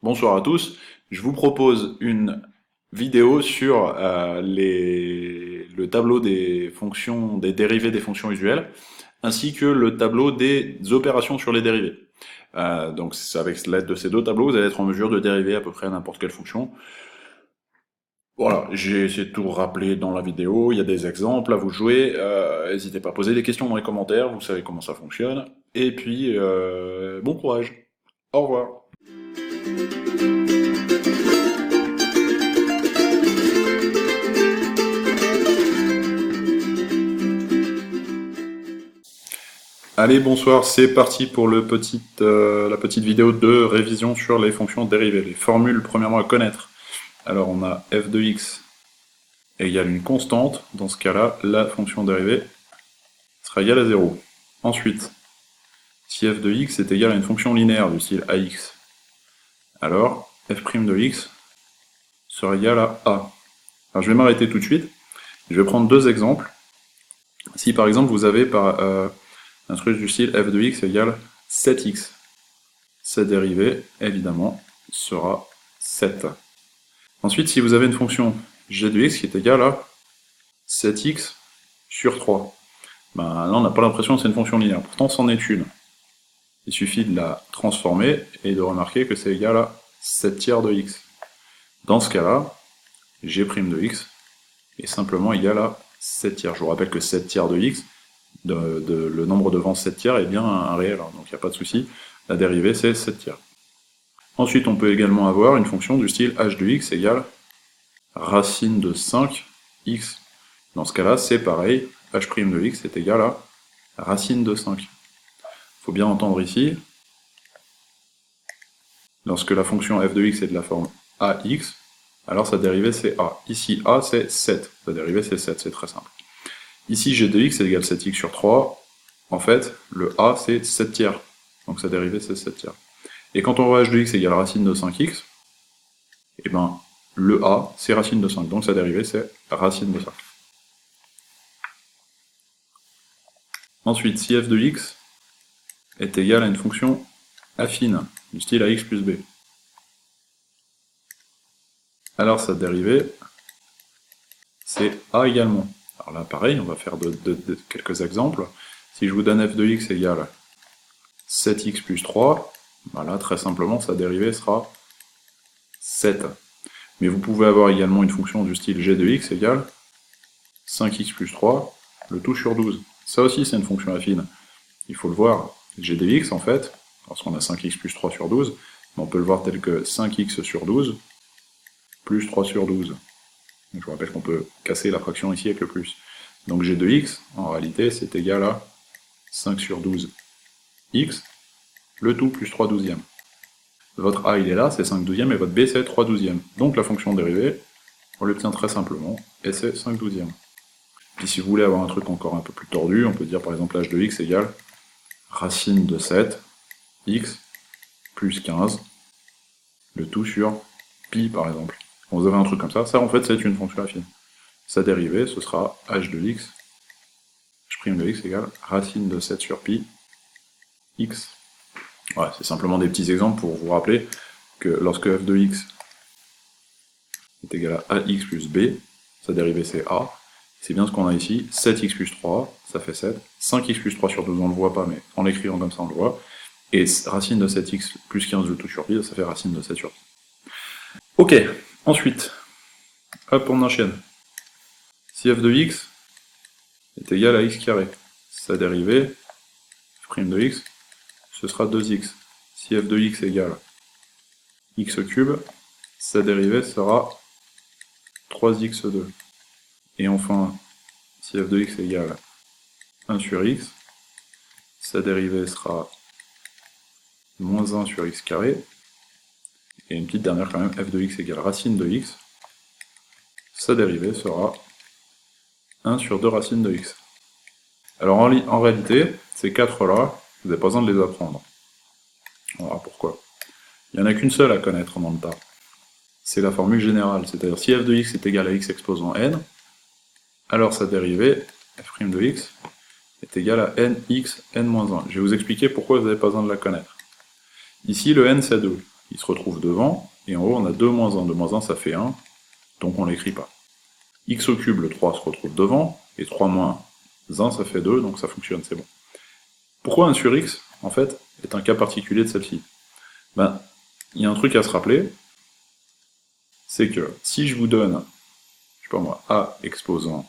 Bonsoir à tous, je vous propose une vidéo sur le tableau des fonctions, des dérivés des fonctions usuelles, ainsi que le tableau des opérations sur les dérivés. Donc c'est avec l'aide de ces deux tableaux, vous allez être en mesure de dériver à peu près n'importe quelle fonction. Voilà, j'ai essayé de tout rappeler dans la vidéo, il y a des exemples à vous jouer, n'hésitez pas à poser des questions dans les commentaires, vous savez comment ça fonctionne, et puis bon courage, au revoir. Allez, bonsoir, c'est parti pour la petite vidéo de révision sur les fonctions dérivées, les formules premièrement à connaître. Alors on a f de x égale une constante, dans ce cas-là, la fonction dérivée sera égale à 0. Ensuite, si f de x est égal à une fonction linéaire du style ax, alors f' de x sera égal à a. Alors je vais m'arrêter tout de suite, je vais prendre deux exemples. Si par exemple vous avez un truc du style f de x égale 7x, cette dérivée, évidemment, sera 7. Ensuite, si vous avez une fonction g de x qui est égale à 7x sur 3, ben là on n'a pas l'impression que c'est une fonction linéaire, pourtant c'en est une. Il suffit de la transformer et de remarquer que c'est égal à 7 tiers de x. Dans ce cas-là, g' de x est simplement égal à 7 tiers. Je vous rappelle que 7 tiers de x, le nombre devant 7 tiers est bien un réel, hein, donc il n'y a pas de souci. La dérivée c'est 7 tiers. Ensuite, on peut également avoir une fonction du style h de x égale racine de 5x. Dans ce cas-là, c'est pareil, h' de x est égal à racine de 5. Il faut bien entendre ici, lorsque la fonction f de x est de la forme ax, alors sa dérivée c'est a. Ici, a c'est 7, sa dérivée c'est 7, c'est très simple. Ici, g de x est égal à 7x sur 3, en fait, le a c'est 7 tiers, donc sa dérivée c'est 7 tiers. Et quand on voit h de x égale racine de 5x, et ben le a c'est racine de 5, donc sa dérivée c'est racine de 5. Ensuite, si f de x est égal à une fonction affine, du style ax plus b, alors sa dérivée c'est a également. Alors là pareil, on va faire quelques exemples. Si je vous donne f de x égale 7x plus 3, ben là très simplement sa dérivée sera 7. Mais vous pouvez avoir également une fonction du style g de x égale 5x plus 3, le tout sur 12. Ça aussi c'est une fonction affine. Il faut le voir, g de x en fait, lorsqu'on a 5x plus 3 sur 12, on peut le voir tel que 5x sur 12 plus 3 sur 12. Je vous rappelle qu'on peut casser la fraction ici avec le plus. Donc g de x, en réalité, c'est égal à 5 sur 12 x, le tout plus 3 douzièmes. Votre a il est là, c'est 5 douzièmes, et votre b c'est 3 douzièmes. Donc la fonction dérivée, on l'obtient très simplement, et c'est 5 douzièmes. Puis si vous voulez avoir un truc encore un peu plus tordu, on peut dire par exemple h de x égale racine de 7, x, plus 15, le tout sur pi par exemple. Quand vous avez un truc comme ça en fait c'est une fonction affine. Sa dérivée, ce sera h de x, h' de x égale racine de 7 sur pi, x. Voilà, c'est simplement des petits exemples pour vous rappeler que lorsque f de x est égal à ax plus b, sa dérivée c'est a, c'est bien ce qu'on a ici, 7x plus 3, ça fait 7, 5x plus 3 sur 12, on ne le voit pas, mais en l'écrivant comme ça on le voit, et racine de 7x plus 15 le tout sur pi, ça fait racine de 7 sur pi. Ok, ensuite, hop, on enchaîne. Si f de x est égal à x carré, sa dérivée, f' de x, ce sera 2x. Si f de x égale x cube, sa dérivée sera 3x2. Et enfin, si f de x égale 1 sur x, sa dérivée sera moins 1 sur x carré, et une petite dernière quand même, f de x égale racine de x, sa dérivée sera 1 sur 2 racine de x. Alors en réalité, ces quatre-là, vous n'avez pas besoin de les apprendre. Voilà pourquoi. Il n'y en a qu'une seule à connaître dans le tas. C'est la formule générale, c'est-à-dire si f de x est égal à x exposant n, alors sa dérivée, f' de x, est égale à nx n-1. Je vais vous expliquer pourquoi vous n'avez pas besoin de la connaître. Ici, le n c'est 2. il se retrouve devant, et en haut on a 2 moins 1. 2 moins 1 ça fait 1, donc on l'écrit pas. X au cube, le 3 se retrouve devant, et 3 moins 1 ça fait 2, donc ça fonctionne, c'est bon. Pourquoi 1 sur x, en fait, est un cas particulier de celle-ci? Ben, il y a un truc à se rappeler, c'est que si je vous donne, je sais pas moi, a exposant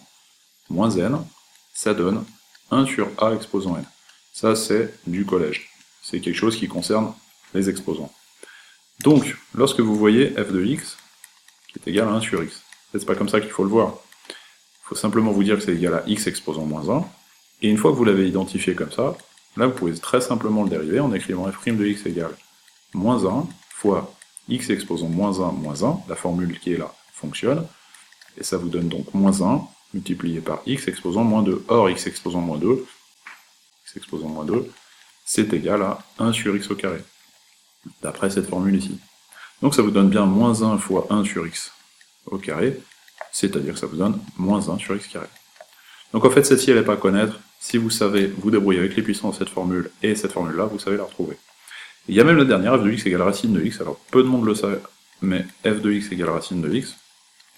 moins n, ça donne 1 sur a exposant n. Ça, c'est du collège. C'est quelque chose qui concerne les exposants. Donc, lorsque vous voyez f de x, qui est égal à 1 sur x, c'est pas comme ça qu'il faut le voir. Il faut simplement vous dire que c'est égal à x exposant moins 1, et une fois que vous l'avez identifié comme ça, là vous pouvez très simplement le dériver en écrivant f' de x égale moins 1 fois x exposant moins 1, la formule qui est là fonctionne, et ça vous donne donc moins 1 multiplié par x exposant moins 2. Or, x exposant moins 2, c'est égal à 1 sur x au carré, d'après cette formule ici. Donc ça vous donne bien moins 1 fois 1 sur x au carré, c'est-à-dire que ça vous donne moins 1 sur x carré. Donc en fait, celle-ci, elle n'est pas à connaître. Si vous savez vous débrouiller avec les puissances de cette formule et cette formule-là, vous savez la retrouver. Il y a même la dernière, f de x égale racine de x, alors peu de monde le sait, mais f de x égale racine de x.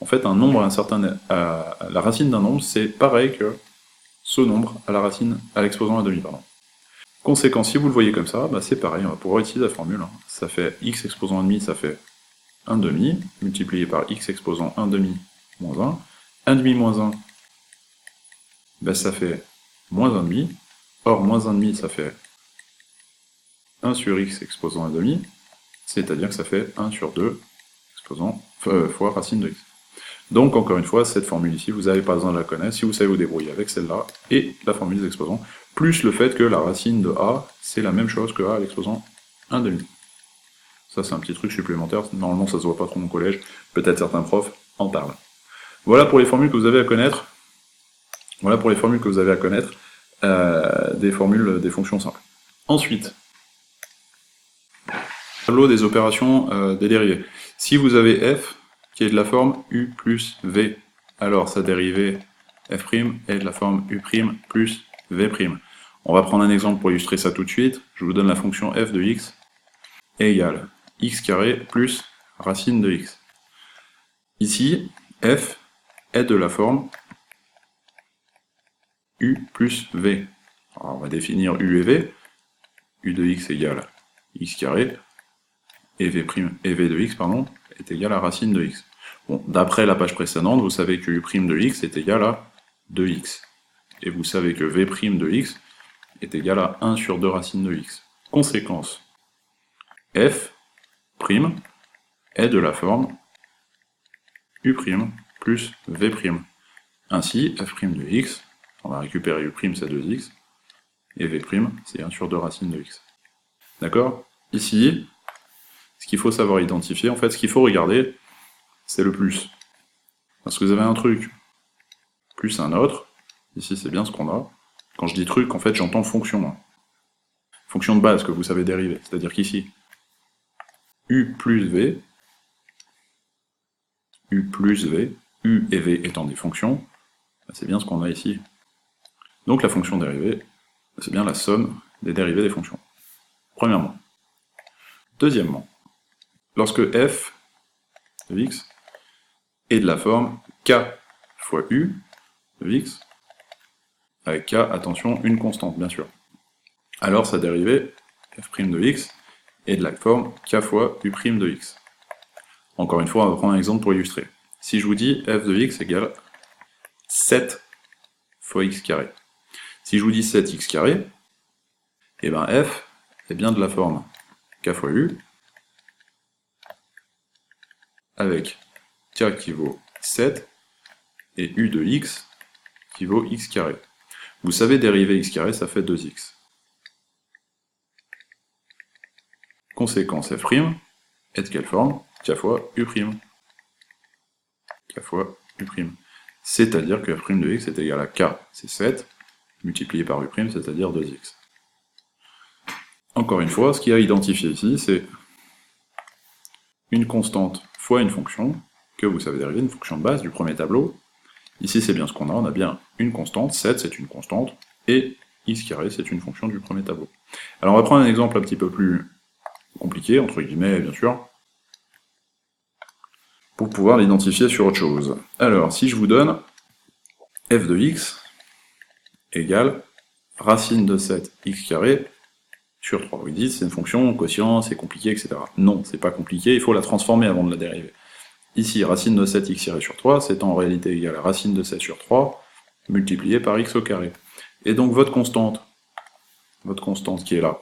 En fait, un nombre la racine d'un nombre, c'est pareil que ce nombre à l'exposant à demi, pardon. Conséquent, si vous le voyez comme ça, bah c'est pareil, on va pouvoir utiliser la formule. Ça fait x exposant 1,5, ça fait 1 demi, multiplié par x exposant 1 demi moins 1. 1 demi moins 1, bah ça fait moins 1 demi. Or, moins 1 demi, ça fait 1 sur x exposant 1 demi, c'est-à-dire que ça fait 1 sur 2 fois racine de x. Donc, encore une fois, cette formule ici, vous n'avez pas besoin de la connaître, si vous savez vous débrouiller avec celle-là, et la formule des exposants, plus le fait que la racine de a, c'est la même chose que a à l'exposant 1 demi. Ça, c'est un petit truc supplémentaire, normalement ça se voit pas trop au collège, peut-être certains profs en parlent. Voilà pour les formules que vous avez à connaître. Des fonctions simples. Ensuite, tableau des opérations des dérivées. Si vous avez f qui est de la forme u plus v, alors sa dérivée f' est de la forme u' plus v'. On va prendre un exemple pour illustrer ça tout de suite. Je vous donne la fonction f de x égale x carré plus racine de x. Ici, f est de la forme u plus v. Alors on va définir u et v. U de x égale x carré, et v' de x, pardon, est égal à racine de x. Bon, d'après la page précédente, vous savez que u' de x est égal à 2x. Et vous savez que v' de x est égal à 1 sur 2 racine de x. Conséquence, f' est de la forme u' plus v'. Ainsi, f' de x, on va récupérer u', c'est 2x, et v', c'est 1 sur 2 racine de x. D'accord? Ici, ce qu'il faut savoir identifier, en fait, ce qu'il faut regarder, c'est le plus. Parce que vous avez un truc plus un autre, ici c'est bien ce qu'on a. Quand je dis truc, en fait, j'entends fonction. Fonction de base que vous savez dériver. C'est-à-dire qu'ici, u plus v, u et v étant des fonctions, c'est bien ce qu'on a ici. Donc la fonction dérivée, c'est bien la somme des dérivées des fonctions. Premièrement. Deuxièmement, lorsque f de x est de la forme k fois u de x, avec k, attention, une constante, bien sûr. Alors sa dérivée, f' de x, est de la forme k fois u' de x. Encore une fois, on va prendre un exemple pour illustrer. Si je vous dis f de x égale 7 fois x carré. Si je vous dis 7x carré, et bien f est bien de la forme k fois u, avec k qui vaut 7, et u de x qui vaut x carré. Vous savez dériver x carré, ça fait 2x. Conséquence f' est de quelle forme? K fois u'. K fois u'. C'est-à-dire que f' de x est égal à k, c'est 7, multiplié par u', c'est-à-dire 2x. Encore une fois, ce qu'il y a à identifier ici, c'est une constante fois une fonction, que vous savez dériver, une fonction de base du premier tableau. Ici, c'est bien ce qu'on a bien une constante, 7 c'est une constante, et x carré c'est une fonction du premier tableau. Alors on va prendre un exemple un petit peu plus compliqué, entre guillemets, bien sûr, pour pouvoir l'identifier sur autre chose. Alors, si je vous donne f de x égale racine de 7x carré sur 3. Vous dites, c'est une fonction, quotient, c'est compliqué, etc. Non, c'est pas compliqué, il faut la transformer avant de la dériver. Ici, racine de 7x sur 3, c'est en réalité égal à racine de 7 sur 3, multiplié par x au carré. Et donc votre constante qui est là,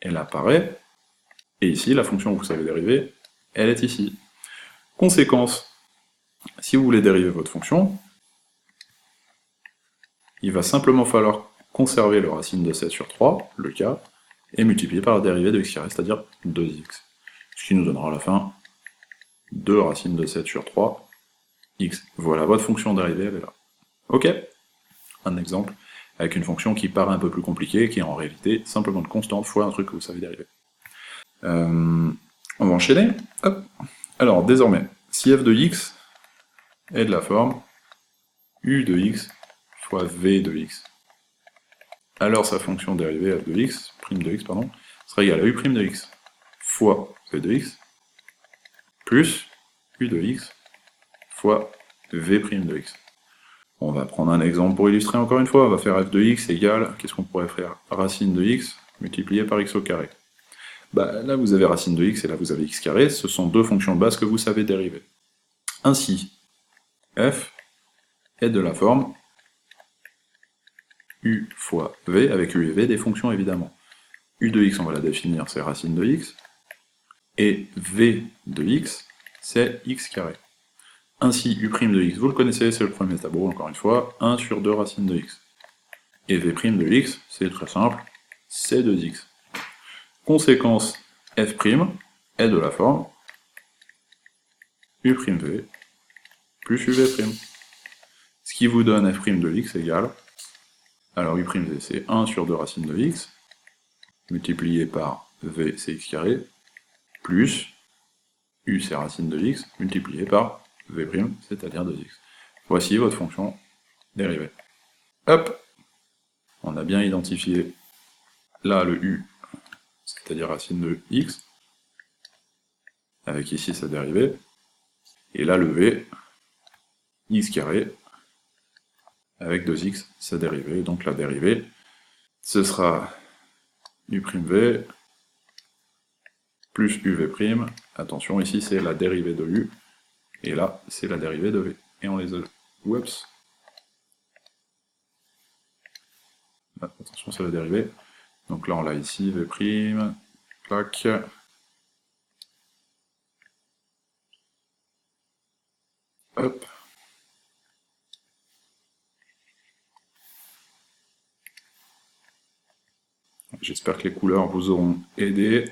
elle apparaît, et ici, la fonction que vous savez dériver, elle est ici. Conséquence, si vous voulez dériver votre fonction, il va simplement falloir conserver le racine de 7 sur 3, le cas, et multiplier par la dérivée de x carré, c'est-à-dire 2x. Ce qui nous donnera à la fin 2 racine de 7 sur 3, x. Voilà, votre fonction dérivée, elle est là. Ok? Un exemple avec une fonction qui paraît un peu plus compliquée, qui est en réalité simplement une constante fois un truc que vous savez dériver. On va enchaîner. Hop. Alors, désormais, si f de x est de la forme u de x fois v de x, alors sa fonction dérivée f de x, prime de x, pardon, sera égale à u' de x fois v de x plus u de x fois v' de x. On va prendre un exemple pour illustrer encore une fois, on va faire f de x égale, qu'est-ce qu'on pourrait faire? Racine de x multiplié par x au carré. Bah, là vous avez racine de x et là vous avez x carré, ce sont deux fonctions de base que vous savez dériver. Ainsi, f est de la forme u fois v, avec u et v des fonctions évidemment. U de x, on va la définir, c'est racine de x, et v de x, c'est x carré. Ainsi, u' de x, vous le connaissez, c'est le premier tableau, encore une fois, 1 sur 2 racine de x. Et v' de x, c'est très simple, c'est 2x. Conséquence, f' est de la forme u'v plus uv'. Ce qui vous donne f' de x égale, alors u'v c'est 1 sur 2 racine de x, multiplié par v c'est x carré, plus u c'est racine de x, multiplié par v', c'est-à-dire 2x. Voici votre fonction dérivée. Hop, on a bien identifié là le u, c'est-à-dire racine de x, avec ici sa dérivée, et là le v, x carré, avec 2x, sa dérivée, donc la dérivée, ce sera u'v plus uv', attention, ici c'est la dérivée de u, et là c'est la dérivée de v. Et on les a... Oups. Attention, c'est la dérivée. Donc là on l'a ici, v', clac. Hop. J'espère que les couleurs vous auront aidé.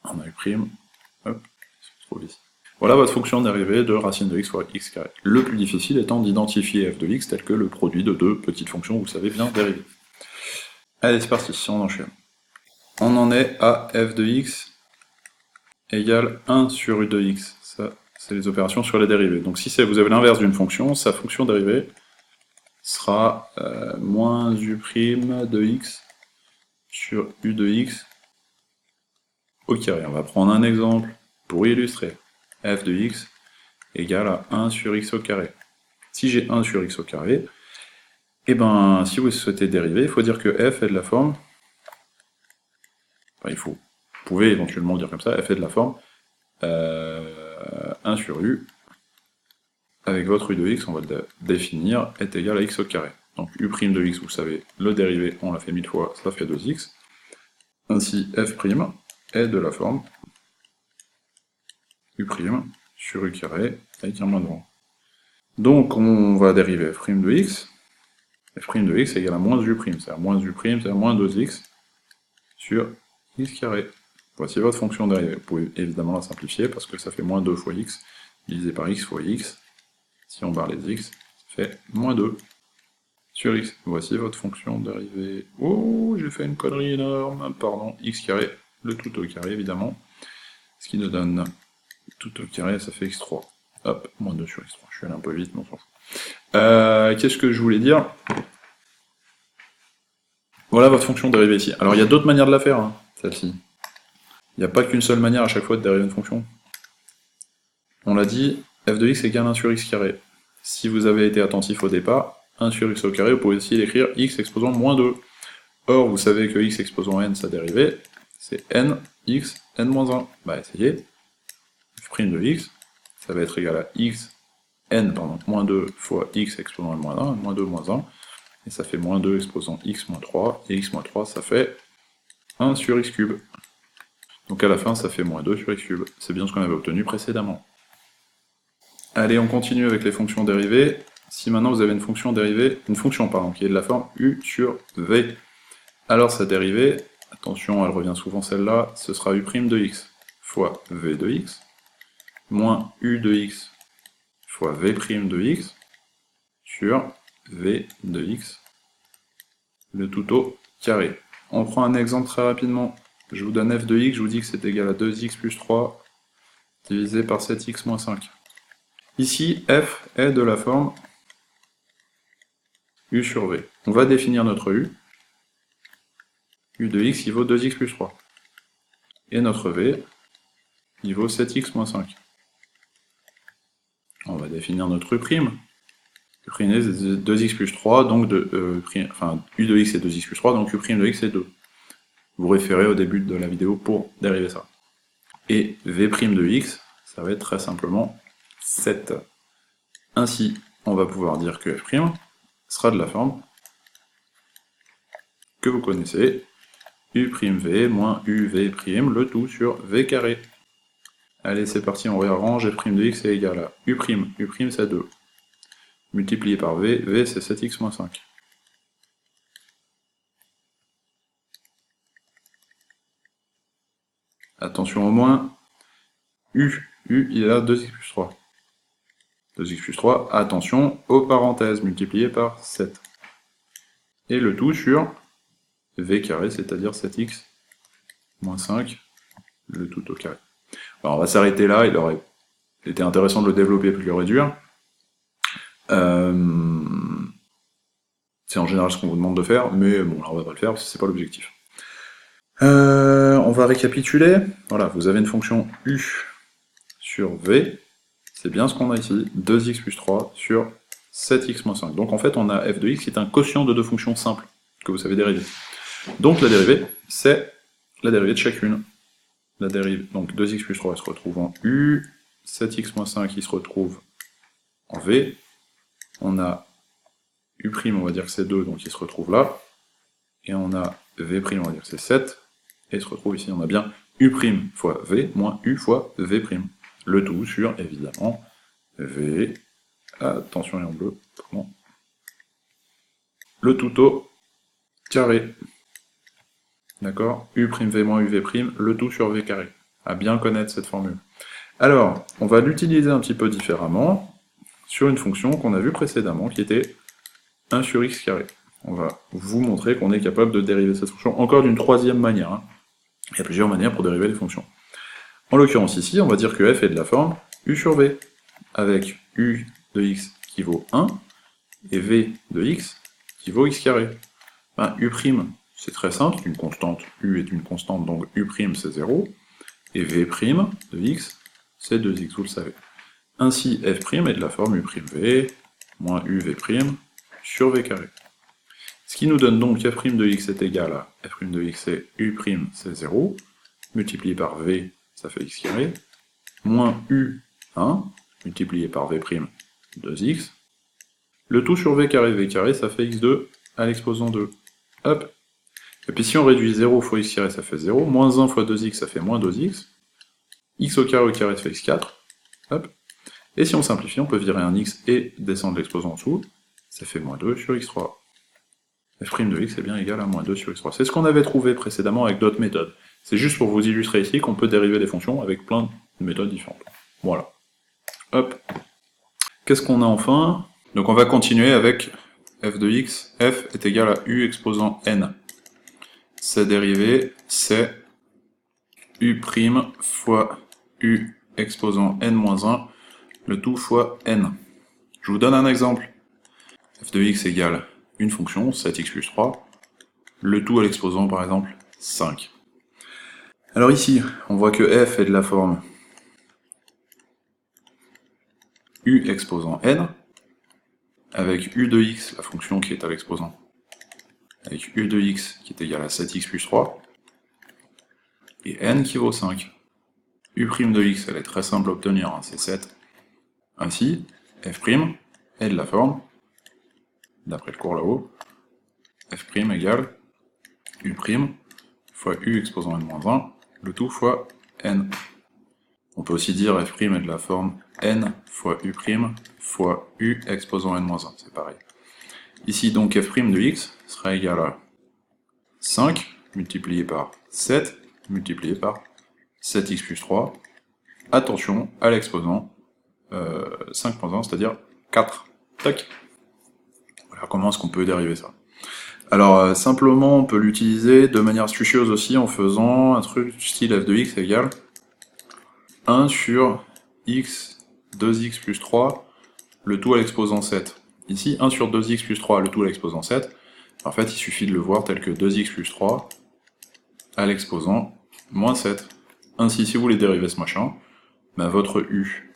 On a u', hop, c'est trop vite. Voilà votre fonction dérivée de racine de x fois x carré. Le plus difficile étant d'identifier f de x tel que le produit de deux petites fonctions que vous savez bien dériver. Allez, c'est parti, on enchaîne. On en est à f de x égale 1 sur u de x. Ça, c'est les opérations sur les dérivées. Donc si vous avez l'inverse d'une fonction, sa fonction dérivée sera moins u' de x sur u de x au carré. On va prendre un exemple pour illustrer. F de x égale à 1 sur x au carré. Si j'ai 1 sur x au carré, et ben si vous souhaitez dériver, il faut dire que f est de la forme... Enfin, vous pouvez éventuellement dire comme ça, f est de la forme 1 sur u, avec votre u de x, on va le définir, est égal à x au carré. Donc u' de x, vous savez, le dérivé, on l'a fait 1000 fois, ça fait 2x. Ainsi, f' est de la forme u' sur u carré, avec un moins de rang. Donc on va dériver f' de x, f' de x égale à moins u', c'est-à-dire moins u', c'est-à-dire moins 2x sur x carré. Voici votre fonction dérivée. Vous pouvez évidemment la simplifier parce que ça fait moins 2 fois x, divisé par x fois x. Si on barre les x, ça fait moins 2 sur x. Voici votre fonction dérivée. Oh, j'ai fait une connerie énorme, pardon, x carré, le tout au carré évidemment. Ce qui nous donne tout au carré, ça fait x3. Hop, moins 2 sur x3. Je suis allé un peu vite, mais on s'en fout. Qu'est-ce que je voulais dire? Voilà votre fonction dérivée ici. Alors il y a d'autres manières de la faire, hein, celle-ci. Il n'y a pas qu'une seule manière à chaque fois de dériver une fonction. On l'a dit, f de x égale 1 sur x carré. Si vous avez été attentif au départ, 1 sur x au carré, vous pouvez aussi l'écrire x exposant moins 2. Or, vous savez que x exposant n, sa dérivée, c'est n, x, n moins 1. Bah, essayez. F' de x, ça va être égal à x, n, pardon, moins 2 fois x exposant n moins 1, moins 2 moins 1, et ça fait moins 2 exposant x moins 3, et x moins 3, ça fait 1 sur x cube. Donc à la fin, ça fait moins 2 sur x cube. C'est bien ce qu'on avait obtenu précédemment. Allez, on continue avec les fonctions dérivées. Si maintenant vous avez une fonction dérivée, qui est de la forme u sur v, alors sa dérivée, attention, elle revient souvent celle-là, ce sera u' de x fois v de x, moins u de x fois v' de x, sur v de x, le tout au carré. On prend un exemple très rapidement. Je vous donne f de x, je vous dis que c'est égal à 2x plus 3 divisé par 7x moins 5. Ici, f est de la forme u sur v. On va définir notre u. U de x, il vaut 2x plus 3. Et notre v, il vaut 7x moins 5. On va définir notre u'. U' est 2x plus 3, donc u de x est 2x plus 3, donc u' de x est 2. Vous référez au début de la vidéo pour dériver ça. Et v' de x, ça va être très simplement 7. Ainsi, on va pouvoir dire que f' sera de la forme que vous connaissez, u'v moins uv', le tout sur v carré. Allez, c'est parti, on réarrange, f' de x est égal à u', c'est 2. Multiplié par v c'est 7x moins 5. Attention au moins, u il est là 2x plus 3. 2x plus 3, attention aux parenthèses, multiplié par 7. Et le tout sur v carré, c'est-à-dire 7x moins 5, le tout au carré. Alors on va s'arrêter là, il aurait été intéressant de le développer plus le réduire. C'est en général ce qu'on vous demande de faire, mais bon, là on va pas le faire parce que c'est pas l'objectif. On va récapituler. Voilà, vous avez une fonction u sur v, c'est bien ce qu'on a ici, 2x plus 3 sur 7x moins 5. Donc en fait, on a f de x qui est un quotient de deux fonctions simples, que vous savez dériver. Donc la dérivée, c'est la dérivée de chacune. La dérivée, donc 2x plus 3 elle se retrouve en u, 7x moins 5 il se retrouve en v, on a u', on va dire que c'est 2, donc il se retrouve là, et on a v', on va dire que c'est 7, et il se retrouve ici, on a bien u' fois v moins u fois v'. Le tout sur, évidemment, v, attention et en bleu, comment, le tout au carré. D'accord, u'v moins uv', le tout sur v carré. À bien connaître cette formule. Alors, on va l'utiliser un petit peu différemment sur une fonction qu'on a vue précédemment, qui était 1 sur x carré. On va vous montrer qu'on est capable de dériver cette fonction encore d'une troisième manière. Hein. Il y a plusieurs manières pour dériver les fonctions. En l'occurrence ici, on va dire que f est de la forme u sur v, avec u de x qui vaut 1, et v de x qui vaut x carré. Ben, u', c'est très simple, une constante, u est une constante, donc u' c'est 0, et v' de x, c'est 2x, vous le savez. Ainsi, f' est de la forme u'v moins uv' sur v carré. Ce qui nous donne donc f' de x est égal à f' de x c'est u', c'est 0, multiplié par v, ça fait x carré, moins u, 1, multiplié par v', 2x, le tout sur v carré, ça fait x2 à l'exposant 2. Hop. Et puis si on réduit 0 fois x carré, ça fait 0, moins 1 fois 2x, ça fait moins 2x, x au carré, ça fait x4, hop. Et si on simplifie, on peut virer un x et descendre l'exposant en dessous, ça fait moins 2 sur x3. f' de x est bien égal à moins 2 sur x3. C'est ce qu'on avait trouvé précédemment avec d'autres méthodes. C'est juste pour vous illustrer ici qu'on peut dériver des fonctions avec plein de méthodes différentes. Voilà. Hop. Qu'est-ce qu'on a enfin? Donc on va continuer avec f de x. F est égal à u exposant n. Sa dérivée, c'est u' fois u exposant n-1, le tout fois n. Je vous donne un exemple. F de x égale une fonction, 7x plus 3, le tout à l'exposant par exemple 5. Alors ici, on voit que f est de la forme u exposant n, avec u de x, la fonction qui est à l'exposant, avec u de x qui est égal à 7x plus 3, et n qui vaut 5. U' de x, elle est très simple à obtenir, hein, c'est 7. Ainsi, f' est de la forme, d'après le cours là-haut, f' égale u' fois u exposant n-1, le tout fois n. On peut aussi dire f' est de la forme n fois u' fois u exposant n-1, c'est pareil. Ici donc f' de x sera égal à 5 multiplié par 7 multiplié par 7x plus 3. Attention à l'exposant 5.1, c'est-à-dire 4. Tac. Voilà comment est-ce qu'on peut dériver ça. Alors simplement on peut l'utiliser de manière astucieuse aussi en faisant un truc du style f de x égale 1 sur x 2x plus 3, le tout à l'exposant 7. Ici 1 sur 2x plus 3, le tout à l'exposant 7. En fait il suffit de le voir tel que 2x plus 3 à l'exposant moins 7. Ainsi si vous voulez dériver ce machin, ben votre u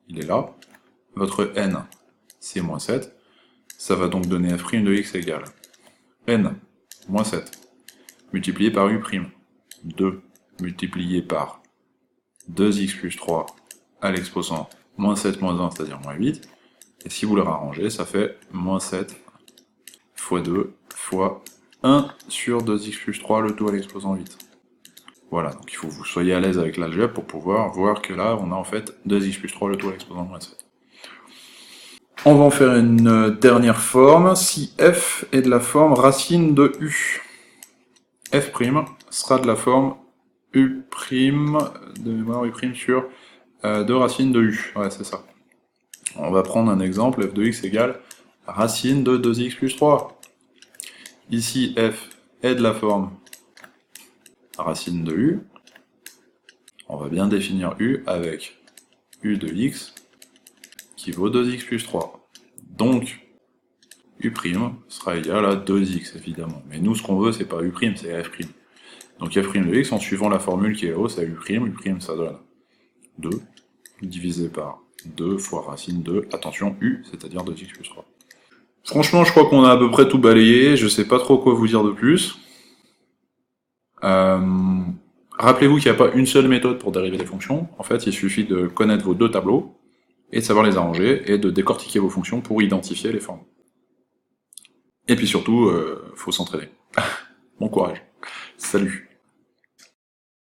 il est là, votre n c'est moins 7, ça va donc donner f' de x égale n moins 7 multiplié par u', 2 multiplié par 2x plus 3 à l'exposant moins 7 moins 1, c'est-à-dire moins 8, et si vous le rarrangez, ça fait moins 7 fois 2 fois 1 sur 2x plus 3, le tout à l'exposant 8. Voilà, donc il faut que vous soyez à l'aise avec l'algèbre pour pouvoir voir que là, on a en fait 2x plus 3, le tout à l'exposant moins 7. On va en faire une dernière forme, si f est de la forme racine de u. f' sera de la forme u', de mémoire u' sur 2 racines de u. Ouais, c'est ça. On va prendre un exemple, f de x égale racine de 2x plus 3. Ici, f est de la forme racine de u. On va bien définir u avec u de x qui vaut 2x plus 3. Donc, u' sera égal à 2x, évidemment. Mais nous, ce qu'on veut, c'est pas u', c'est f'. Donc f' de x, en suivant la formule qui est là-haut, c'est u', ça donne 2, divisé par 2 fois racine de, attention, u, c'est-à-dire 2x plus 3. Franchement, je crois qu'on a à peu près tout balayé, je sais pas trop quoi vous dire de plus. Rappelez-vous qu'il n'y a pas une seule méthode pour dériver des fonctions. En fait, il suffit de connaître vos deux tableaux, et de savoir les arranger, et de décortiquer vos fonctions pour identifier les formes. Et puis surtout, faut s'entraîner. Bon courage. Salut.